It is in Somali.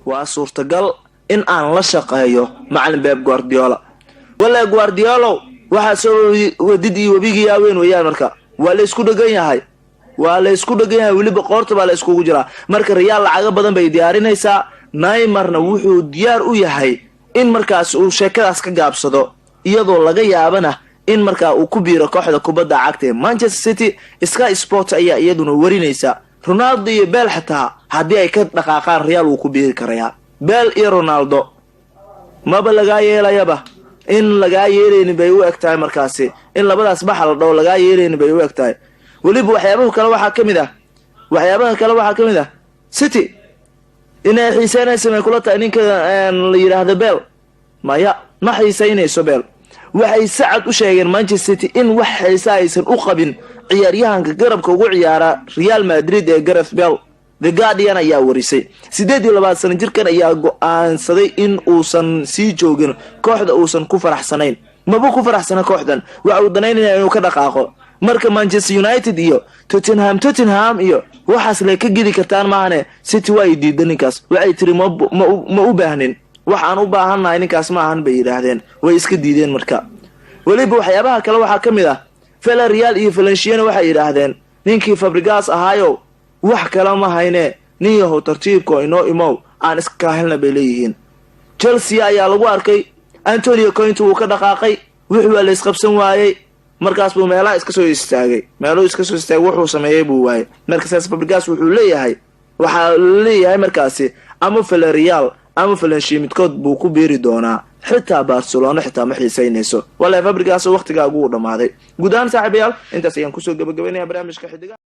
waa suurtagal in aan la shaqeeyo macallin Pep Guardiola wala Guardiola waxa soo wadid iyo wabigii aween weeyaan marka waa la isku dhagan yahay waliba qoorta baa la isku jiraa marka Real lacag badan bay diyaarinaysaa Neymarna wuxuu diyaar u yahay in markaas uu sheekadaas ka gaabsado iyadoo laga yaabana in markaa uu ku biiro kooxda kubadda cagta Manchester City Sky Sports ayaa iyaduna warinaysa Ronaldo iyo Bale xataa hadii ay ka dhaqaaqaan Real uu ku biiri karaya Bale iyo Ronaldo maba laga yeelayaba in laga yeelayni bay u egtahay markaasi in labadaas baxal dhaw laga yeelayni bay u egtahay waliba waxyaabaha kale waxa kamid ah City inay xiisaynayso ma kula tahay ninka la yiraahdo Bale ma xiisaynayso Bale waxay saacad u sheegeen Manchester City in wax xiisaaysan u qabin ciyaaryahanka garabka ugu ciyaara Real Madrid ee Gareth Bale The Guardian ayaa warisay 28 sano jirkan ayaa go'aansaday in uusan sii joogin kooxda uusan ku faraxsanayn maba ku faraxsana kooxdan waxa uu danaynayaa inuu ka dhaqaaqo marka Manchester United iyo Tottenham iyo waxaas la ka gidi kartaan maahane City way diidan ninkaas waxay tiri ma u baahnin waxaan u baahanahay ninkaas ma ahan bay yiraahdeen way iska diideen marka waliba waxyaabaha kale waxa kamid ah Villarreal iyo Valencia waxay yiraahdeen ninkii Fabregas ahaayo wax kala ma hayne nin yahow tartiibko inoo imow aan iska helna bay leeyihiin Chelsea ayaa lagu arkay Antonio Conte uu ka dhaqaaqay wuxuu la isqabsan waayay markaas buu meelaha iska soo istaagay wuxuu sameeyay buu waayay markaas Fabregas wuxuu leeyahay waxa leeyahay markaasi ama Villarreal ama Valencia midkood buu ku biiri doonaa xitaa Barcelona xitaa ma xiisaynayso wala Fabregas waqtiga ugu dhamaaday guudaan saaxiibayaal intaas ayaan ku soo gabagabeynaa barnaamijka xidiga